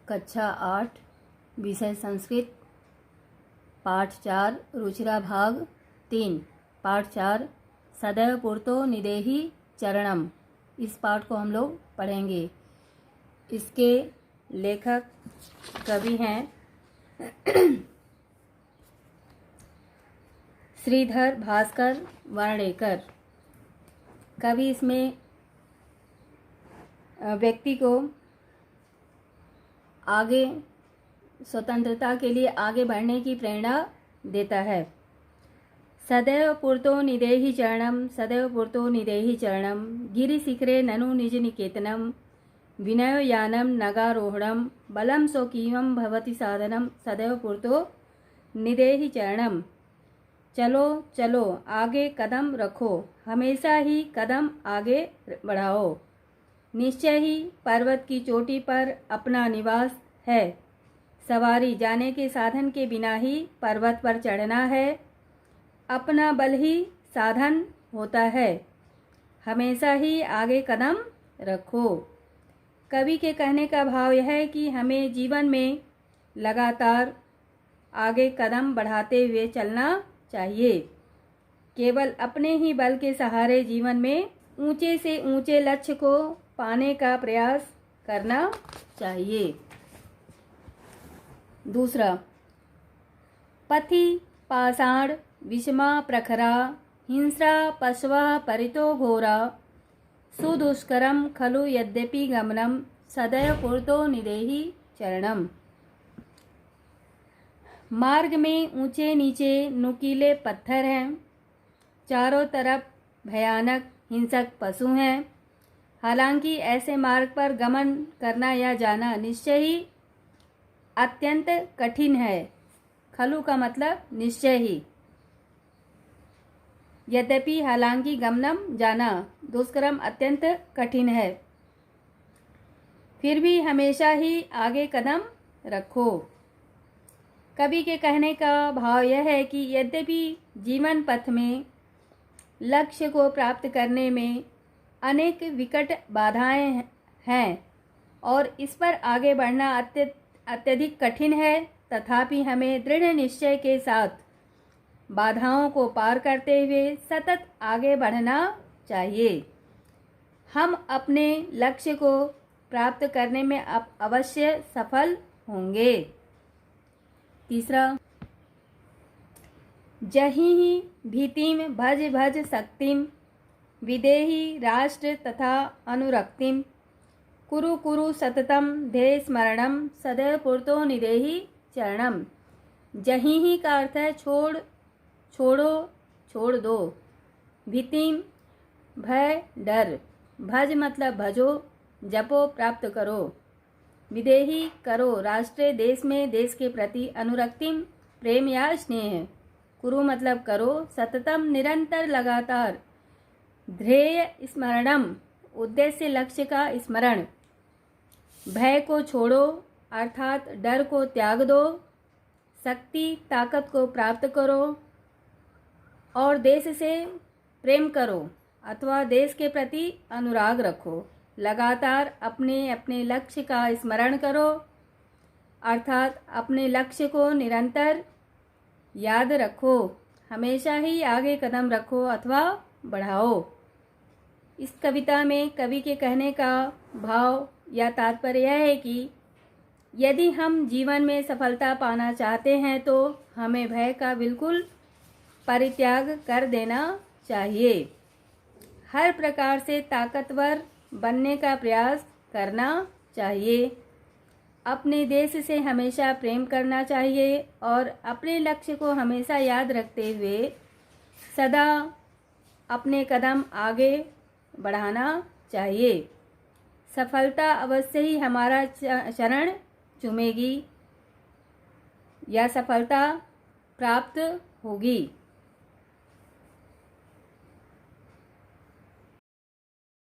कक्षा 8 विषय संस्कृत पाठ 4 रुचिरा भाग 3 पाठ 4 सदैव पूर्तो निदेहि चरणम। इस पाठ को हम लोग पढ़ेंगे। इसके लेखक कवि हैं श्रीधर भास्कर वर्णेकर। कवि इसमें व्यक्ति को आगे स्वतंत्रता के लिए आगे बढ़ने की प्रेरणा देता है। सदैव पूर्तो निदेहि चरणम, सदैव पूर्तो निदेहि चरणम, गिरिशिखरे ननु निज निकेतनम, विनयो यानम नगारोहणम, बलम स्वकीयम भवति साधनम, सदैव पूर्तो निदेहि चरणम। चलो चलो आगे कदम रखो, हमेशा ही कदम आगे बढ़ाओ। निश्चय ही पर्वत की चोटी पर अपना निवास है। सवारी जाने के साधन के बिना ही पर्वत पर चढ़ना है। अपना बल ही साधन होता है। हमेशा ही आगे कदम रखो। कवि के कहने का भाव यह है कि हमें जीवन में लगातार आगे कदम बढ़ाते हुए चलना चाहिए। केवल अपने ही बल के सहारे जीवन में ऊंचे से ऊंचे लक्ष्य को पाने का प्रयास करना चाहिए। दूसरा, पथि पाषाण विषमा प्रखरा, हिंस्रा पशवा परितो घोरा, सुदुष्करम खलु यद्यपि गमनम, सदैव पूर्तो निदेहि चरणम। मार्ग में ऊंचे नीचे नुकीले पत्थर हैं। चारों तरफ भयानक हिंसक पशु हैं। हालांकि ऐसे मार्ग पर गमन करना या जाना निश्चय ही अत्यंत कठिन है। खलु का मतलब निश्चय ही, यद्यपि हालांकि गमनम जाना, दुष्करम अत्यंत कठिन है, फिर भी हमेशा ही आगे कदम रखो। कवि के कहने का भाव यह है कि यद्यपि जीवन पथ में लक्ष्य को प्राप्त करने में अनेक विकट बाधाएं हैं और इस पर आगे बढ़ना अत्यधिक कठिन है, तथापि हमें दृढ़ निश्चय के साथ बाधाओं को पार करते हुए सतत आगे बढ़ना चाहिए। हम अपने लक्ष्य को प्राप्त करने में अवश्य सफल होंगे। तीसरा, जहि भीतिम भज भज शक्तिम, विदेहि राष्ट्र तथा अनुरक्तिम, कुरु कुरु सततम ध्येय स्मरणम, सदैव पूर्तो निदेहि चरणम। जहि का अर्थ है छोड़, छोड़ो, छोड़ दो। भीतिम भय डर, भज मतलब भजो, जपो प्राप्त करो। विदेहि करो, राष्ट्र देश में देश के प्रति, अनुरक्तिम प्रेम या स्नेह। कुरु मतलब करो, सततम निरंतर लगातार, ध्येय स्मरणम उद्देश्य लक्ष्य का स्मरण। भय को छोड़ो अर्थात डर को त्याग दो। शक्ति ताकत को प्राप्त करो और देश से प्रेम करो अथवा देश के प्रति अनुराग रखो। लगातार अपने अपने लक्ष्य का स्मरण करो अर्थात अपने लक्ष्य को निरंतर याद रखो। हमेशा ही आगे कदम रखो अथवा बढ़ाओ। इस कविता में कवि के कहने का भाव या तात्पर्य यह है कि यदि हम जीवन में सफलता पाना चाहते हैं तो हमें भय का बिल्कुल परित्याग कर देना चाहिए। हर प्रकार से ताकतवर बनने का प्रयास करना चाहिए। अपने देश से हमेशा प्रेम करना चाहिए और अपने लक्ष्य को हमेशा याद रखते हुए सदा अपने कदम आगे बढ़ाना चाहिए। सफलता अवश्य ही हमारा चरण चूमेगी या सफलता प्राप्त होगी।